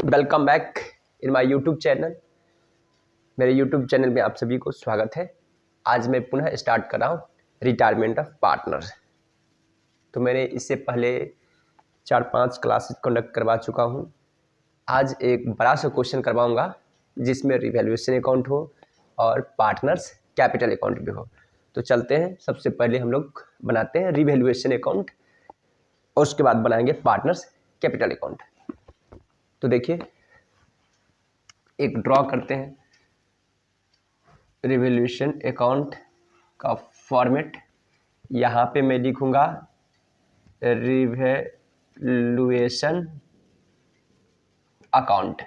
Welcome back in my YouTube channel. मेरे YouTube channel में आप सभी को स्वागत है। आज मैं पुनः स्टार्ट कर रहा हूँ रिटायरमेंट ऑफ पार्टनर। तो मैंने इससे पहले 4-5 क्लासेस कंडक्ट करवा चुका हूँ। आज एक बड़ा सा क्वेश्चन करवाऊँगा जिसमें रिवैल्यूएशन अकाउंट हो और पार्टनर्स कैपिटल अकाउंट भी हो। तो चलते हैं, सबसे पहले हम लोग बनाते हैं रिवैल्यूएशन अकाउंट और उसके बाद बनाएंगे पार्टनर्स कैपिटल अकाउंट। तो देखिए, एक ड्रॉ करते हैं रिवैल्यूएशन अकाउंट का फॉर्मेट। यहाँ पे मैं लिखूँगा रिवैल्यूएशन अकाउंट,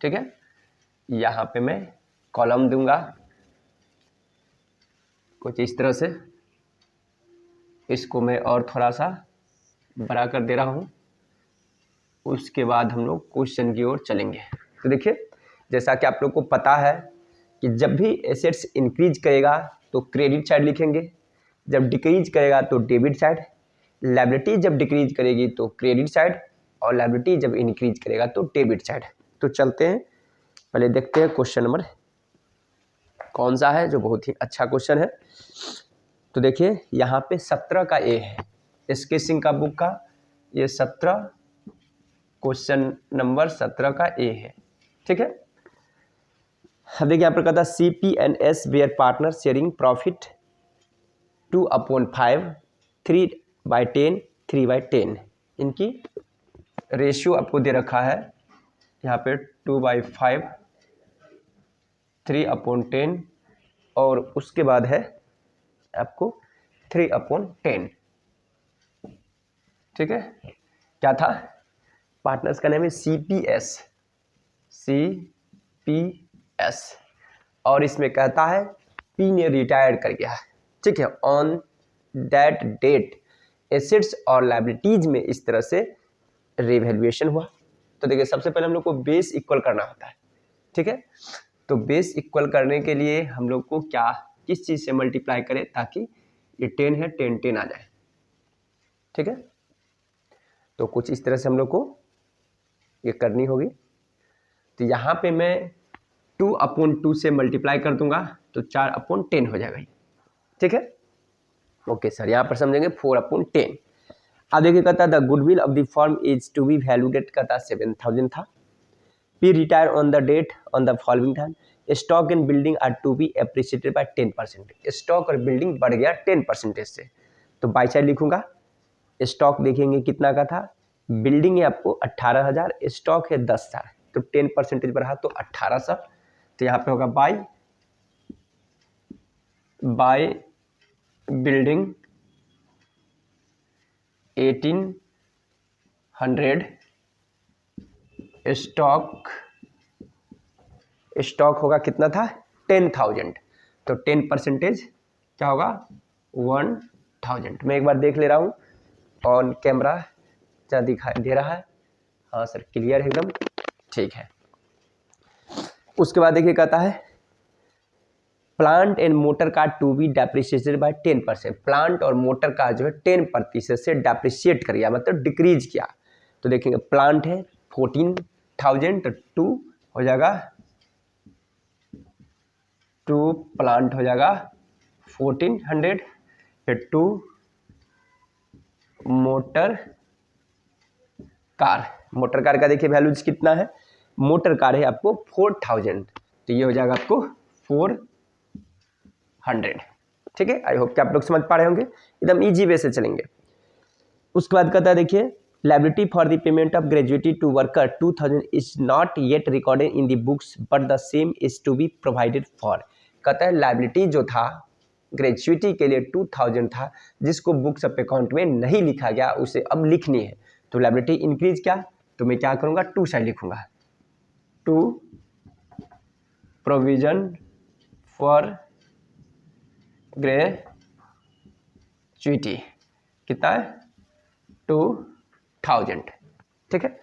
ठीक है। यहाँ पे मैं कॉलम दूंगा कुछ इस तरह से। इसको मैं और थोड़ा सा बड़ा कर दे रहा हूँ। उसके बाद हम लोग क्वेश्चन की ओर चलेंगे। तो देखिए, जैसा कि आप लोग को पता है कि जब भी एसेट्स इंक्रीज करेगा तो क्रेडिट साइड लिखेंगे, जब डिक्रीज करेगा तो डेबिट साइड, लायबिलिटी जब डिक्रीज करेगी तो क्रेडिट साइड, और लायबिलिटी जब इंक्रीज करेगा तो डेबिट साइड। तो चलते हैं, पहले देखते हैं क्वेश्चन नंबर कौन सा है जो बहुत ही अच्छा क्वेश्चन है। तो देखिए, यहाँ पे 17 का ए है स्केचिंग का बुक का, ये 17 क्वेश्चन नंबर 17 का ए है, ठीक है। अब देखिए, यहाँ पर कहता है CP&S where partner sharing profit 2/5, 3/10, 3/10। इनकी रेशियो आपको दे रखा है यहाँ पे 2/5, 3/10 और उसके बाद है आपको 3/10, ठीक है। क्या था? पार्टनर्स का नाम है CPS और इसमें कहता है P ने रिटायर कर गया, ठीक है। ऑन दैट डेट एसेट्स और लायबिलिटीज में इस तरह से रिवैल्यूएशन हुआ। तो देखिए, सबसे पहले हम लोग को बेस इक्वल करना होता है, ठीक है। तो बेस इक्वल करने के लिए हम लोग को किस चीज़ से मल्टीप्लाई करें ताकि ये 10 है 10 आ जाए, ठीक है। तो कुछ इस तरह से हम लोग को ये करनी होगी। तो यहाँ पे मैं 2/2 से मल्टीप्लाई कर दूंगा तो 4/10 हो जाएगा, ठीक है। ओके सर, यहाँ पर समझेंगे 4/10। अब देखिए, कहता the goodwill of the firm is to be valued, कहता 7,000 था। P retire on the date on the following time. Stock and building are to be appreciated by 10%। Stock और बिल्डिंग बढ़ गया 10% से, तो बाई साइड लिखूंगा। स्टॉक देखेंगे कितना का था, बिल्डिंग है आपको 18,000, स्टॉक है 10,000, तो 10% बढ़ा तो 1800। तो यहाँ पे होगा बाय बिल्डिंग 1800, स्टॉक होगा कितना था 10,000, तो 10% क्या होगा 1,000। मैं एक बार देख ले रहा हूँ ऑन कैमरा क्या दिखाई दे रहा है। हाँ सर, क्लियर है एकदम, ठीक है। उसके बाद देखिए, कहता है plant and motor car to be depreciated by 10%। Plant और मोटर कार जो है 10% से डेप्रिशिएट कर गया, मतलब डिक्रीज किया। तो देखेंगे प्लांट है 14,000, तो 2 हो जाएगा, 2 प्लांट हो जाएगा 1400, फिर 2 मोटर कार का देखिए वैल्यूज कितना है। मोटर कार है आपको 4,000, तो ये हो जाएगा आपको 400, ठीक है। आई होप कि आप लोग समझ पा रहे होंगे, एकदम इजी वे से चलेंगे। उसके बाद कहता है देखिए, liability for the payment of gratuity to worker 2,000 is not yet recorded in the books but the same is to be provided for. कहता है लायबिलिटी जो था ग्रेजुएटी के लिए 2,000 था, जिसको बुक्स ऑफ अकाउंट में नहीं लिखा गया, उसे अब लिखनी है। तो लायबिलिटी इंक्रीज क्या, तो मैं क्या करूंगा 2 साइड लिखूंगा, 2 प्रोविजन फॉर ग्रेजुएटी कितना है 2,000, ठीक है।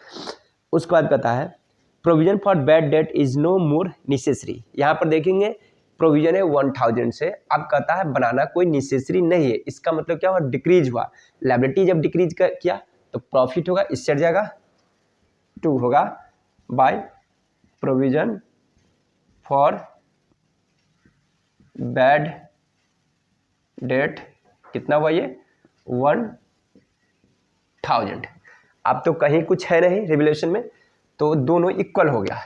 उसके बाद कहता है provision for bad debt is no more necessary. यहाँ पर देखेंगे प्रोविजन है 1,000 से, अब कहता है बनाना कोई नेसेसरी नहीं है। इसका मतलब क्या हुआ, डिक्रीज हुआ। लायबिलिटी जब डिक्रीज किया तो प्रॉफिट होगा, इससे हट जाएगा 2 होगा by provision for bad date कितना हुआ ये 1000। अब तो कहीं कुछ है नहीं रिवैल्यूएशन में, तो दोनों इक्वल हो गया।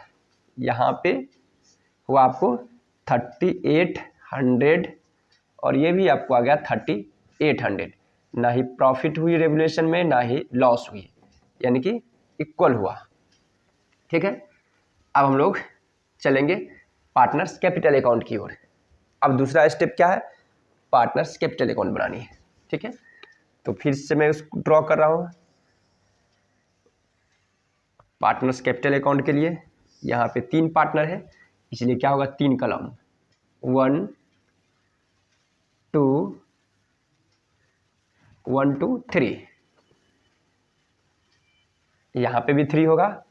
यहाँ पे हुआ आपको 3800 और ये भी आपको आ गया 3800। ना ही प्रॉफिट हुई रिवैल्यूएशन में, ना ही लॉस हुई, यानी कि इक्वल हुआ। ठीक है, अब हम लोग चलेंगे पार्टनर्स कैपिटल अकाउंट की ओर। अब दूसरा स्टेप क्या है, पार्टनर्स कैपिटल अकाउंट बनानी है। ठीक है, तो फिर से मैं उसको ड्रॉ कर रहा हूँ। पार्टनर्स कैपिटल अकाउंट के लिए यहाँ पे 3 पार्टनर है, इसलिए क्या होगा 3 कॉलम, 1 2 1 2 3। यहाँ पे भी 3 होगा,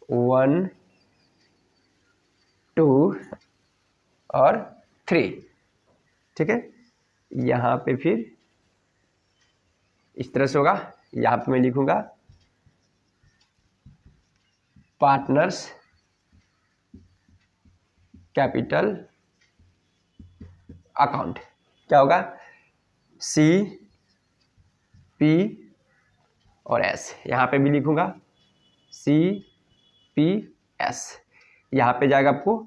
1 2 और 3। ठीक है, यहाँ पे फिर इस तरह से होगा। यहाँ पे मैं लिखूंगा पार्टनर्स कैपिटल अकाउंट, क्या होगा सी पी और एस। यहाँ पे भी लिखूंगा सी पी एस। यहाँ पे जाएगा आपको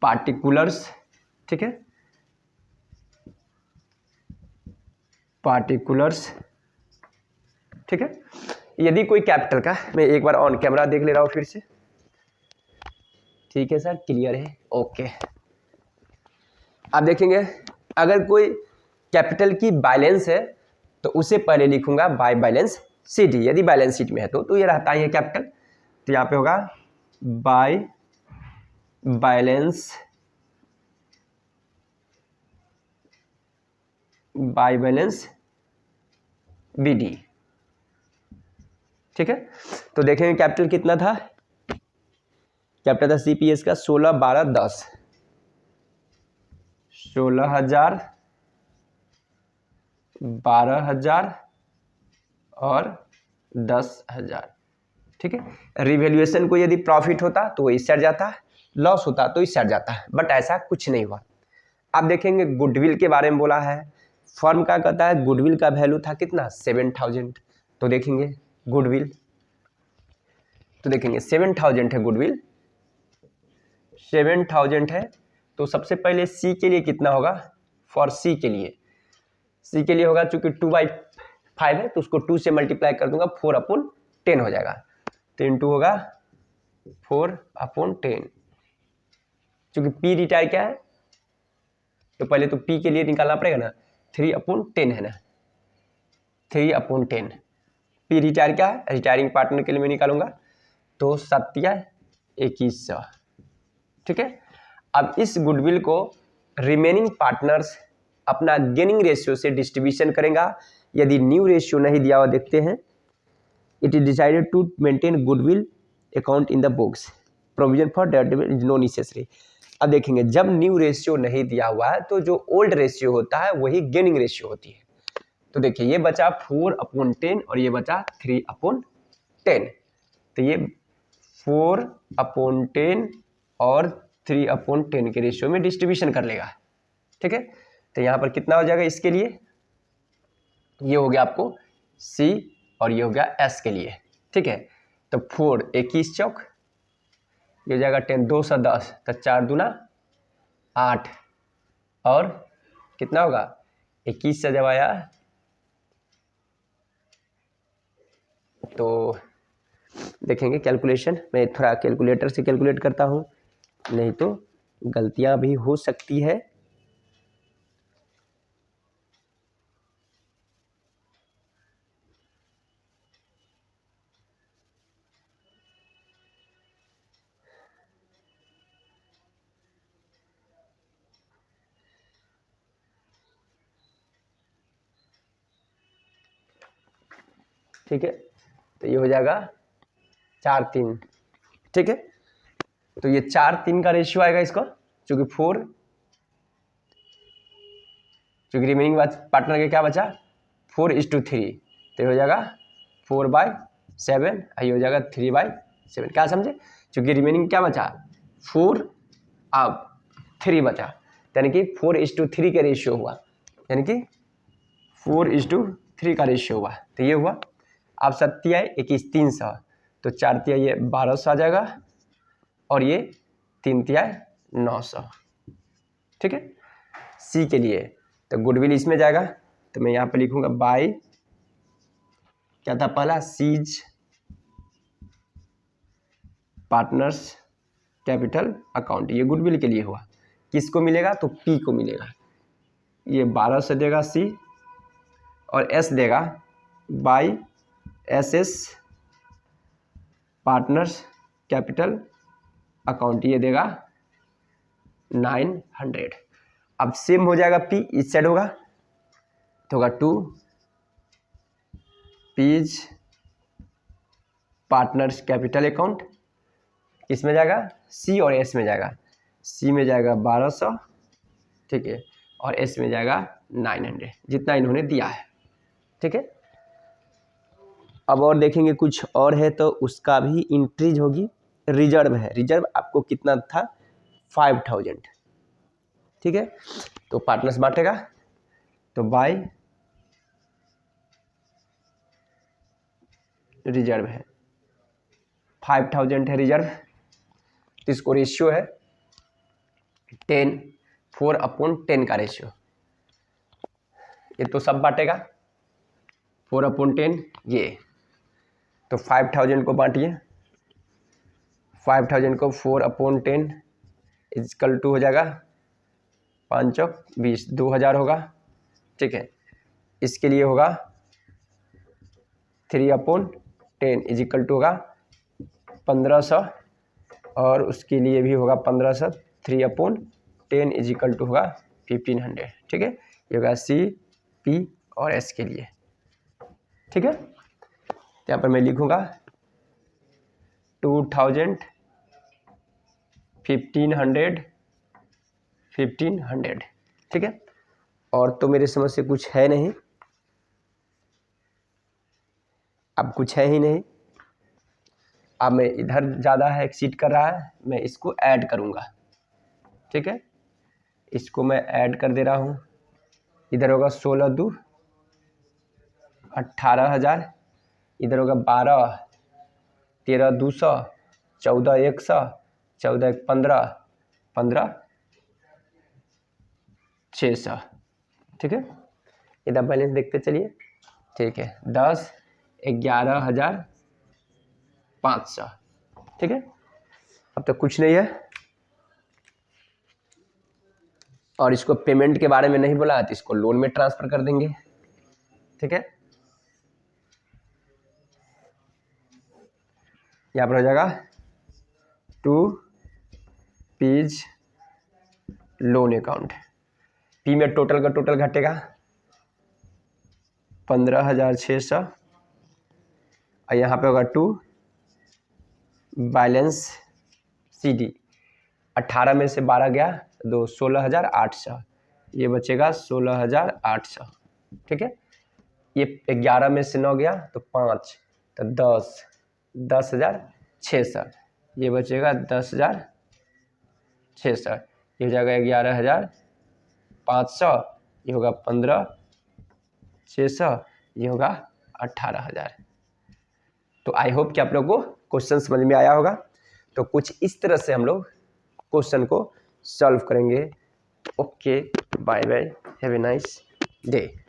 पार्टिकुलर्स। ठीक है, पार्टिकुलर्स। ठीक है, यदि कोई कैपिटल का, मैं एक बार ऑन कैमरा देख ले रहा हूँ फिर से। ठीक है सर, क्लियर है, ओके। आप देखेंगे अगर कोई कैपिटल की बैलेंस है तो उसे पहले लिखूंगा बाय बैलेंस शीट। यदि बैलेंस शीट में है तो ये रहता ही है कैपिटल, तो यहाँ पे होगा बाय बैलेंस BD। ठीक है, तो देखेंगे कैपिटल कितना था, कैपिटल था CPS का 16 12 10, 16,000 12,000 और 10,000। ठीक है, रिवैल्यूएशन को यदि प्रॉफिट होता तो इस साइड जाता, लॉस होता तो इस साइड जाता, बट ऐसा कुछ नहीं हुआ। आप देखेंगे गुडविल के बारे में बोला है, फर्म का कहता है गुडविल का वैल्यू था कितना 7000। तो देखेंगे गुडविल, तो देखेंगे 7000 है गुडविल, 7000 है। तो सबसे पहले सी के लिए कितना होगा, फॉर सी के लिए होगा, चूंकि 2/5 है तो उसको 2 से मल्टीप्लाई कर दूंगा, 4/10 हो जाएगा। तो इंटू होगा 4/10। चूंकि पी रिटायर क्या है, तो पहले तो पी के लिए निकालना पड़ेगा ना, 3/10 है ना, 3/10। पी रिटायर क्या है, रिटायरिंग पार्टनर के लिए मैं निकालूंगा, तो 7/2100। ठीक है, अब इस गुडविल को रिमेनिंग पार्टनर्स अपना गेनिंग रेशियो से डिस्ट्रीब्यूशन करेगा। यदि न्यू रेशियो नहीं दिया हुआ देखते हैं, it is decided to maintain goodwill account in the books, provision for debt is no necessary. अब देखेंगे जब न्यू रेशियो नहीं दिया हुआ है तो जो ओल्ड रेशियो होता है वही गेनिंग रेशियो होती है। तो देखिए ये बचा 4/10 और ये बचा 3/10। तो ये 4/10 और 3/10 के रेशियो में डिस्ट्रीब्यूशन कर लेगा। ठीक है, तो यहाँ पर कितना हो जाएगा इसके लिए, ये हो गया आपको C और ये हो गया S के लिए। ठीक है, तो 4 21 चौक, ये हो जाएगा 10 2 से 10, तो 4 दूना 8 और कितना होगा 21 से जब आया तो देखेंगे कैलकुलेशन, मैं थोड़ा कैलकुलेटर से कैलकुलेट करता हूँ, नहीं तो गलतियाँ भी हो सकती है। ठीक है, तो ये हो जाएगा 4/3। ठीक है, तो ये 4/3 का रेशियो आएगा इसका, चूंकि रिमेनिंग पार्टनर के क्या बचा 4:3, तो ये हो जाएगा 4/7, ये हो जाएगा 7। क्या समझे? क्योंकि रिमेनिंग क्या बचा, 4 अब 3 बचा, यानी कि 4:3 का रेशियो हुआ, यानी कि 4:3 का रेशियो हुआ। तो ये हुआ। अब 7 आए 21 300, तो 4 तिया ये 1200 आ जाएगा और ये 3 तिया 900। ठीक है। सी के लिए तो गुडविल इसमें जाएगा, तो मैं यहाँ पे लिखूंगा बाय, क्या था पहला, सीज पार्टनर्स कैपिटल अकाउंट, ये गुडविल के लिए हुआ। किसको मिलेगा, तो पी को मिलेगा। ये 1200 देगा सी, और एस देगा by SS partners capital account, ये देगा 900। अब सेम हो जाएगा पी, इस साइड होगा तो होगा 2 पीज पार्टनर्स कैपिटल अकाउंट, इसमें जाएगा सी और एस में जाएगा, सी में जाएगा 1200, ठीक है, और एस में जाएगा 900, जितना इन्होंने दिया है। ठीक है। अब और देखेंगे कुछ और है तो उसका भी इंट्रीज होगी। रिजर्व है, रिजर्व आपको कितना था, 5000। ठीक है। तो पार्टनर्स बांटेगा, तो बाय रिजर्व है, 5000 है रिजर्व। तो इसको रेशियो है 10, 4/10 का रेशियो। ये तो सब बांटेगा 4/10 ये, तो 5000 को बांटिए, 5000 को 4/10 इक्वल टू हो जाएगा 5 चौक 20, 2000 होगा। ठीक है। इसके लिए होगा 3/10 इक्वल टू होगा 1500, और उसके लिए भी होगा 1500, 3/10 इक्वल टू होगा 1500। ठीक है। ये होगा सी, पी और एस के लिए। ठीक है। तो यहाँ पर मैं लिखूंगा 2000, 1500, 1500। ठीक है। और तो मेरे समझ से कुछ है नहीं, अब कुछ है ही नहीं। अब मैं इधर ज़्यादा है, एक्सीड कर रहा है, मैं इसको ऐड करूँगा। ठीक है। इसको मैं ऐड कर दे रहा हूँ। इधर होगा 16 2 18,000, इधर होगा 12, 13 200, 14 100, 14 1 15, 15 600। ठीक है। इधर बैलेंस देखते चलिए। ठीक है। 10 11,500। ठीक है। अब तो कुछ नहीं है, और इसको पेमेंट के बारे में नहीं बोला है तो इसको लोन में ट्रांसफर कर देंगे। ठीक है। यहाँ पर हो जाएगा 2 पीज लोन अकाउंट। पी में टोटल का टोटल घटेगा 15,600, और यहाँ पे होगा 2 बैलेंस सी डी, 18 में से 12 गया तो 16,800, ये बचेगा 16,800। ठीक है। ये 11 में से 9 गया तो 5, तो 10, 10,600, ये बचेगा 10,600, ये हो जाएगा 11,500, ये होगा 15,600, ये होगा 18,000। तो आई होप कि आप लोग को क्वेश्चन समझ में आया होगा। तो कुछ इस तरह से हम लोग क्वेश्चन को सॉल्व करेंगे। Okay, bye bye, have a nice day.